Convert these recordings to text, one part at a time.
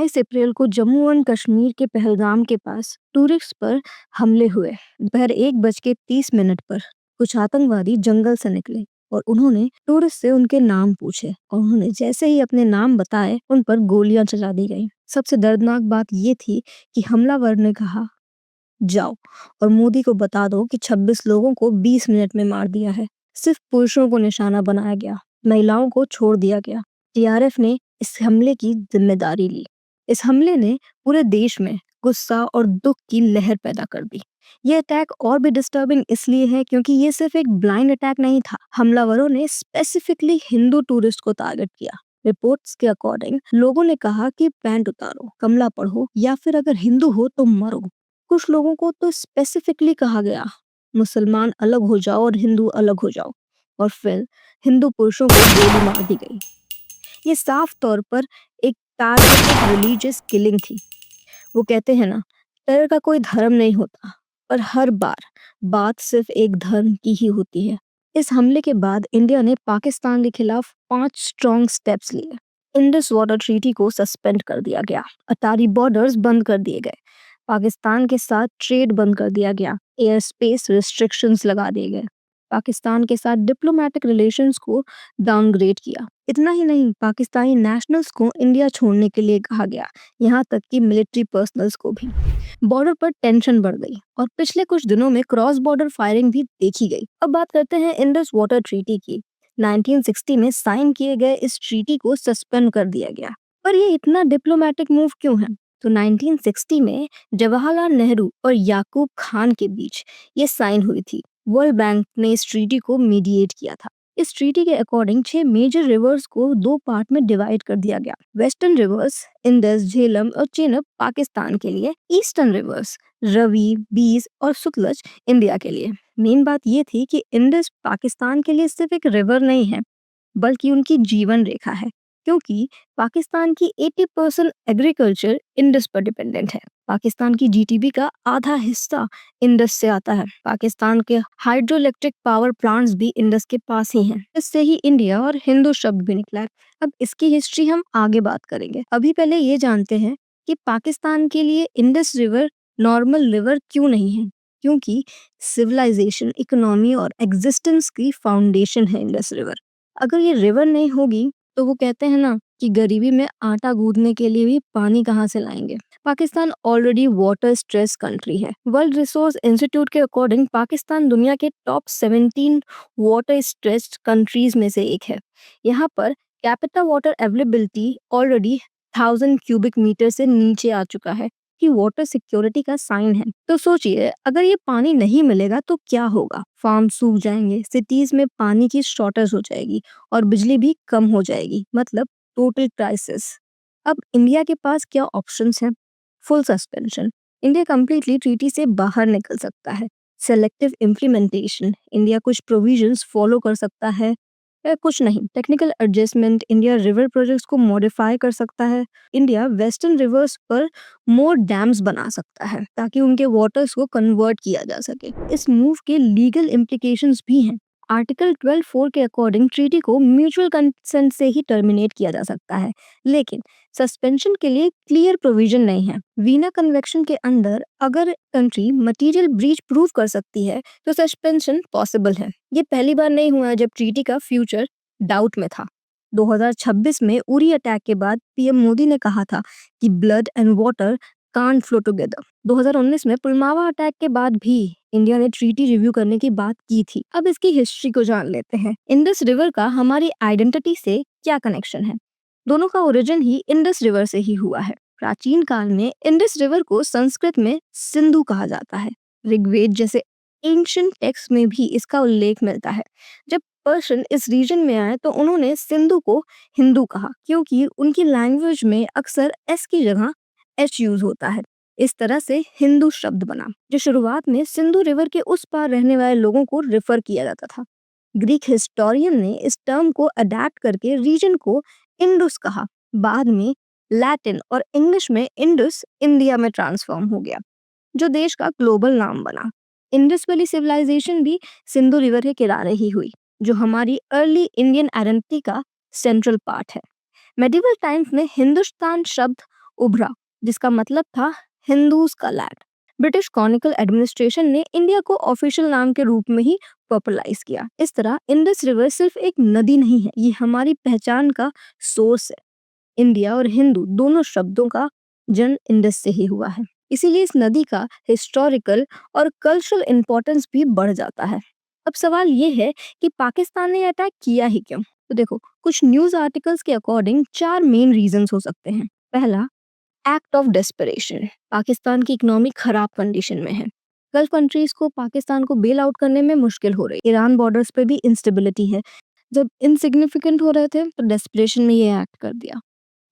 22 अप्रैल को जम्मू एंड कश्मीर के पहलगाम के पास टूरिस्ट पर हमले हुए। दोपहर 1:30 पर कुछ आतंकवादी जंगल से निकले और उन्होंने टूरिस्ट से उनके नाम पूछे और उन्होंने जैसे ही अपने नाम बताए उन पर गोलियां चला दी गई। सबसे दर्दनाक बात ये थी कि हमलावर ने कहा, जाओ और मोदी को बता दो कि 26 लोगों को 20 मिनट में मार दिया है। सिर्फ पुरुषों को निशाना बनाया गया, महिलाओं को छोड़ दिया गया। टीआरएफ ने इस हमले की जिम्मेदारी ली। इस हमले ने पूरे देश में गुस्सा और दुख की लहर पैदा कर दी। ये अटैक और भी डिस्टर्बिंग इसलिए है क्योंकि ये सिर्फ एक ब्लाइंड अटैक नहीं था। हमलावरों ने स्पेसिफिकली हिंदू टूरिस्ट को टारगेट किया। रिपोर्ट्स के अकॉर्डिंग लोगों ने कहा कि पैंट उतारो, कमला पढ़ो या फिर अगर हिंदू हो तो मरो। कुछ लोगों को तो स्पेसिफिकली कहा गया, मुसलमान अलग हो जाओ और हिंदू अलग हो जाओ, और फिर हिंदू पुरुषों को गोली मार दी गई। ये साफ तौर पर एक टारगेटेड रिलीजियस किलिंग थी। वो कहते हैं ना, टेरर का कोई धर्म नहीं होता, पर हर बार बात सिर्फ एक धर्म की ही होती है। इस हमले के बाद इंडिया ने पाकिस्तान के खिलाफ 5 स्ट्रॉन्ग स्टेप्स लिए। इंडस वाटर ट्रीटी को सस्पेंड कर दिया गया, अटारी बॉर्डर्स बंद कर दिए गए, पाकिस्तान के साथ ट्रेड बंद कर दिया गया, एयर स्पेस रिस्ट्रिक्शंस लगा दिए गए, पाकिस्तान के साथ डिप्लोमेटिक रिलेशंस को डाउनग्रेड किया। इतना ही नहीं, पाकिस्तानी नेशनल्स को इंडिया छोड़ने के लिए कहा गया, यहाँ तक कि मिलिट्री पर्सनल्स को भी। बॉर्डर पर टेंशन बढ़ गई और पिछले कुछ दिनों में क्रॉस बॉर्डर फायरिंग भी देखी गई। अब बात करते हैं इंडस वाटर ट्रीटी की। 1960 में साइन किए गए इस ट्रीटी को सस्पेंड कर दिया गया। पर ये इतना डिप्लोमेटिक मूव क्यों है? तो 1960 में जवाहरलाल नेहरू और याकूब खान के बीच ये साइन हुई थी। वर्ल्ड बैंक ने इस ट्रीटी को मीडिएट किया था। इस ट्रीटी के अकॉर्डिंग 6 मेजर रिवर्स को 2 पार्ट में डिवाइड कर दिया गया। वेस्टर्न रिवर्स इंडस, झेलम और चेनाब पाकिस्तान के लिए, ईस्टर्न रिवर्स रवि, बीस और सतलज इंडिया के लिए। मेन बात ये थी कि इंडस पाकिस्तान के लिए सिर्फ एक रिवर नहीं है, बल्कि उनकी जीवन रेखा है, क्योंकि पाकिस्तान की 80% एग्रीकल्चर इंडस पर डिपेंडेंट है। पाकिस्तान की जीडीपी का आधा हिस्सा इंडस से आता है। पाकिस्तान के हाइड्रो इलेक्ट्रिक पावर प्लांट्स भी इंडस के पास ही हैं। इससे ही इंडिया और हिंदू शब्द भी निकला है। अब इसकी हिस्ट्री हम आगे बात करेंगे। अभी पहले ये जानते हैं कि पाकिस्तान के लिए इंडस रिवर नॉर्मल रिवर क्यों नहीं है, क्योंकि सिविलाइजेशन, इकोनॉमी और एग्जिस्टेंस की फाउंडेशन है इंडस रिवर। अगर ये रिवर नहीं होगी तो वो कहते हैं ना कि गरीबी में आटा गूंदने के लिए भी पानी कहाँ से लाएंगे। Pakistan already water stress country है। वर्ल्ड रिसोर्स इंस्टीट्यूट के अकॉर्डिंग पाकिस्तान दुनिया के टॉप 17 वाटर स्ट्रेस्ड कंट्रीज में से एक है। यहाँ पर capita water availability already 1000 cubic metre से नीचे आ चुका है, कि वाटर सिक्योरिटी का साइन है। तो सोचिए, अगर ये पानी नहीं मिलेगा तो क्या होगा? फार्म सूख जाएंगे, सिटीज में पानी की शॉर्टेज हो जाएगी और बिजली भी कम हो जाएगी, मतलब टोटल क्राइसिस। अब इंडिया के पास क्या ऑप्शंस हैं? Full suspension, India completely treaty से बाहर निकल सकता है। सेलेक्टिव इम्प्लीमेंटेशन, इंडिया कुछ प्रोविजंस फॉलो कर सकता है या कुछ नहीं। Technical adjustment, India river projects को मॉडिफाई कर सकता है। इंडिया वेस्टर्न रिवर्स पर मोर डैम्स बना सकता है ताकि उनके वाटर्स को कन्वर्ट किया जा सके। इस मूव के लीगल इम्प्लीकेशंस भी हैं। आर्टिकल 12(4) के अकॉर्डिंग ट्रीटी को म्यूचुअल कंसेंट से ही टर्मिनेट किया जा सकता है, लेकिन सस्पेंशन के लिए क्लियर प्रोविजन नहीं है। वीना कन्वेंशन के अंदर अगर कंट्री मटेरियल ब्रीच प्रूव कर सकती है तो सस्पेंशन पॉसिबल है। ये पहली बार नहीं हुआ जब ट्रीटी का फ्यूचर डाउट में था। 2026 में उरी अटैक के बाद पीएम मोदी ने कहा था कि blood and water can't flow together. 2019 में पुलवामा अटैक के बाद भी इंडिया ने ट्रीटी रिव्यू करने की बात की थी। अब इसकी हिस्ट्री को जान लेते हैं। इंडस रिवर का हमारी आइडेंटिटी से क्या कनेक्शन है? दोनों का ओरिजिन ही इंडस रिवर से ही हुआ है। प्राचीन काल में इंडस रिवर को संस्कृत में सिंधु कहा जाता है। ऋग्वेद जैसे एंशिएंट टेक्स्ट में भी इसका उल्लेख मिलता है। जब पर्शियन इस रीजन में आए तो उन्होंने सिंधु को हिंदू कहा, क्योंकि उनकी लैंग्वेज में अक्सर एस की जगह एच यूज होता है। इस तरह से हिंदू शब्द बना, जो शुरुआत में सिंधु रिवर के उस पार रहने वाले लोगों को रेफर किया जाता था। ग्रीक हिस्टोरियन ने इस टर्म को अडेप्ट करके रीजन को इंडस कहा। बाद में लैटिन और इंग्लिश में इंडस इंडिया में ट्रांसफॉर्म हो गया, जो देश का ग्लोबल नाम बना। इंडस वैली सिविलाइजेशन भी सिंधु रिवर के किनारे ही हुई, जो हमारी अर्ली इंडियन आइडेंटिटी का सेंट्रल पार्ट है। मेडिवल टाइम्स में हिंदुस्तान शब्द उभरा, जिसका मतलब था हिंदूज का लैंड। ब्रिटिश कॉनिकल एडमिनिस्ट्रेशन ने इंडिया को ऑफिशियल नाम के रूप में ही पॉपुलराइज किया। इस तरह इंडस रिवर सिर्फ एक नदी नहीं है, ये हमारी पहचान का सोर्स है। इंडिया और हिंदू दोनों शब्दों का जन्म इंडस से ही हुआ है, इसीलिए इस नदी का हिस्टोरिकल और कल्चरल इंपॉर्टेंस भी बढ़ जाता है। अब सवाल ये है कि पाकिस्तान ने अटैक किया ही क्यों? तो देखो, कुछ न्यूज आर्टिकल्स के अकॉर्डिंग 4 मेन रीजंस हो सकते हैं। पहला, एक्ट ऑफ डेस्परेशन। पाकिस्तान की इकोनॉमी खराब कंडीशन में है। गल्फ कंट्रीज को पाकिस्तान को बेल आउट करने में मुश्किल हो रही। ईरान बॉर्डर्स पे भी इंस्टेबिलिटी है। जब इनसिग्निफिकेंट हो रहे थे तो डेस्परेशन में ये एक्ट कर दिया।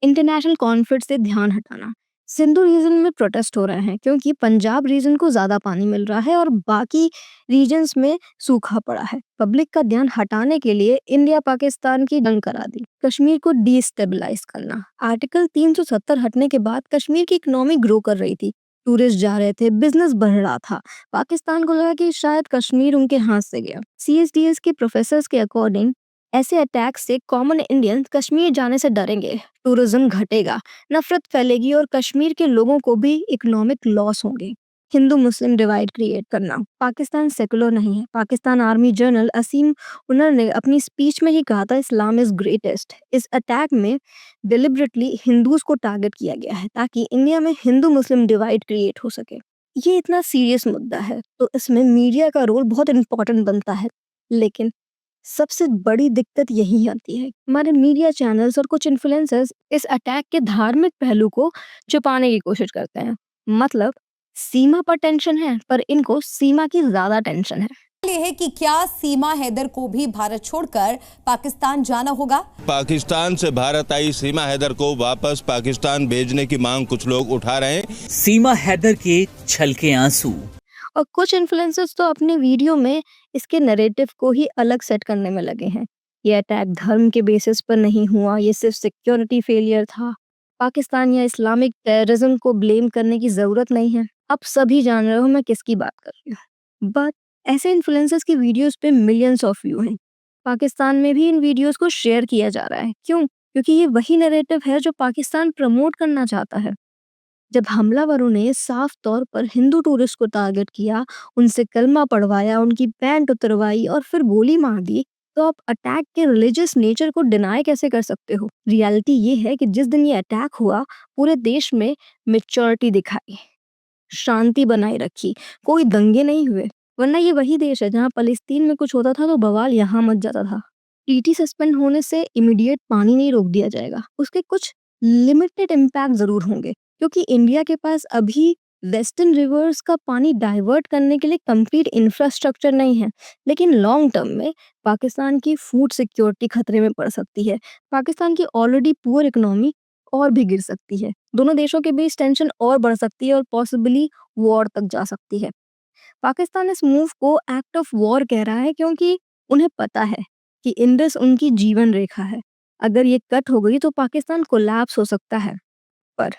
इंटरनेशनल कॉन्फ्लिक्ट से ध्यान हटाना। सिंधु रीजन में प्रोटेस्ट हो रहे हैं क्योंकि पंजाब रीजन को ज्यादा पानी मिल रहा है और बाकी रीजन्स में सूखा पड़ा है। पब्लिक का ध्यान हटाने के लिए इंडिया पाकिस्तान की जंग करा दी। कश्मीर को डिस्टेबलाइज करना। आर्टिकल 370 हटने के बाद कश्मीर की इकोनॉमी ग्रो कर रही थी, टूरिस्ट जा रहे थे, बिजनेस बढ़ रहा था। पाकिस्तान को लगा कि शायद कश्मीर उनके हाथ से गया। CSDS के प्रोफेसर्स के अकॉर्डिंग ऐसे अटैक से कॉमन इंडियंस कश्मीर जाने से डरेंगे, टूरिज्म घटेगा, नफरत फैलेगी और कश्मीर के लोगों को भी इकोनॉमिक लॉस होंगे। हिंदू मुस्लिम डिवाइड क्रिएट करना। पाकिस्तान सेकुलर नहीं है। पाकिस्तान आर्मी जनरल असीम उनर ने अपनी स्पीच में ही कहा था, इस्लाम इज ग्रेटेस्ट। इस अटैक में डिलिबरेटली हिंदूज को टारगेट किया गया है ताकि इंडिया में हिंदू मुस्लिम डिवाइड क्रिएट हो सके। ये इतना सीरियस मुद्दा है तो इसमें मीडिया का रोल बहुत इंपॉर्टेंट बनता है, लेकिन सबसे बड़ी दिक्कत यही आती है, हमारे मीडिया चैनल्स और कुछ इन्फ्लुएंसर्स इस अटैक के धार्मिक पहलू को छुपाने की कोशिश करते हैं। मतलब सीमा पर टेंशन है पर इनको सीमा की ज्यादा टेंशन है। ये है कि क्या सीमा हैदर को भी भारत छोड़कर पाकिस्तान जाना होगा? पाकिस्तान से भारत आई सीमा हैदर को वापस पाकिस्तान भेजने की मांग कुछ लोग उठा रहे हैं। सीमा हैदर के छलके आंसू। और कुछ इन्फ्लुएंसर्स तो अपने वीडियो में इसके नैरेटिव को ही अलग सेट करने में लगे हैं। ये अटैक धर्म के बेसिस पर नहीं हुआ, ये सिर्फ सिक्योरिटी फेलियर था। पाकिस्तान या इस्लामिक टेररिज्म को ब्लेम करने की जरूरत नहीं है। अब सभी जान रहे हो मैं किसकी बात कर रही हूँ। बट ऐसे इन्फ्लुएंसर्स की वीडियोस पे मिलियंस ऑफ व्यू हैं। पाकिस्तान में भी इन वीडियोस को शेयर किया जा रहा है। क्यों? क्योंकि ये वही नैरेटिव है जो पाकिस्तान प्रमोट करना चाहता है। जब हमलावरों ने साफ तौर पर हिंदू टूरिस्ट को टारगेट किया, उनसे कलमा पढ़वाया, उनकी पैंट उतरवाई और फिर गोली मार दी, तो आप अटैक के रिलीजियस नेचर को डिनाई कैसे कर सकते हो? रियलिटी ये है कि जिस दिन ये अटैक हुआ, पूरे देश में मेच्योरिटी दिखाई, शांति बनाए रखी, कोई दंगे नहीं हुए। वरना ये वही देश है जहाँ फलस्तीन में कुछ होता था तो बवाल यहाँ मच जाता था। टीटी सस्पेंड होने से इमीडिएट पानी नहीं रोक दिया जाएगा, उसके कुछ लिमिटेड इम्पैक्ट जरूर होंगे, क्योंकि इंडिया के पास अभी वेस्टर्न रिवर्स का पानी डाइवर्ट करने के लिए कंप्लीट इंफ्रास्ट्रक्चर नहीं है। लेकिन लॉन्ग टर्म में पाकिस्तान की फूड सिक्योरिटी खतरे में पड़ सकती है। पाकिस्तान की ऑलरेडी पुअर इकोनॉमी और भी गिर सकती है। दोनों देशों के बीच टेंशन और बढ़ सकती है और पॉसिबली वॉर तक जा सकती है। पाकिस्तान इस मूव को एक्ट ऑफ वॉर कह रहा है क्योंकि उन्हें पता है कि इंडस उनकी जीवन रेखा है। अगर ये कट हो गई तो पाकिस्तान कोलैप्स हो सकता है। पर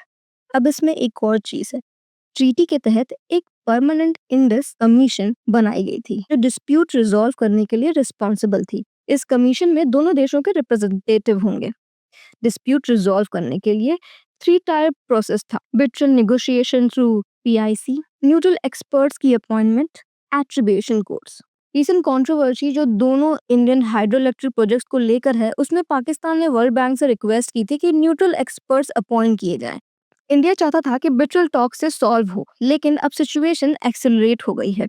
अब इसमें एक और चीज है। ट्रीटी के तहत एक परमानेंट इंडस कमीशन बनाई गई थी जो डिस्प्यूट रिजॉल्व करने के लिए रिस्पॉन्सिबल थी। इस कमीशन में दोनों देशों के रिप्रेजेंटेटिव होंगे। डिस्प्यूट रिजॉल्व करने के लिए 3 टायर प्रोसेस था। Bilateral negotiation through PIC, neutral experts की appointment, attribution courts. Recent controversy जो दोनों इंडियन हाइड्रो इलेक्ट्रिक प्रोजेक्ट्स को लेकर है, उसमें पाकिस्तान ने वर्ल्ड बैंक से रिक्वेस्ट की थी कि न्यूट्रल एक्सपर्ट्स अपॉइंट किए जाएं। इंडिया चाहता था कि बिटरल टॉक से सॉल्व हो, लेकिन अब सिचुएशन एक्सेलरेट हो गई है।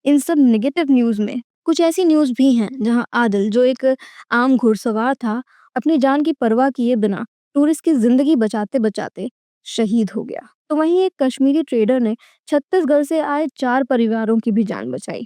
इन सब नेगेटिव न्यूज में कुछ ऐसी न्यूज भी हैं जहां आदिल, जो एक आम घुड़सवार था, अपनी जान की परवाह किए बिना टूरिस्ट की जिंदगी बचाते बचाते शहीद हो गया। तो वहीं एक कश्मीरी ट्रेडर ने छत्तीसगढ़ से आए 4 परिवारों की भी जान बचाई।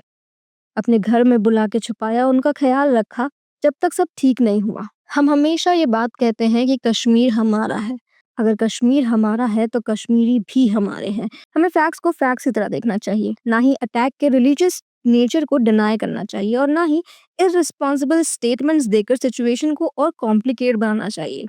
अपने घर में बुला के छुपाया, उनका ख्याल रखा जब तक सब ठीक नहीं हुआ। हम हमेशा ये बात कहते हैं कि कश्मीर हमारा है। अगर कश्मीर हमारा है तो कश्मीरी भी हमारे हैं। हमें फैक्ट्स को फैक्ट्स की तरह देखना चाहिए, ना ही अटैक के रिलीजियस नेचर को डिनाई करना चाहिए और ना ही इररिस्पॉन्सिबल स्टेटमेंट्स देकर सिचुएशन को और कॉम्प्लिकेट बनाना चाहिए।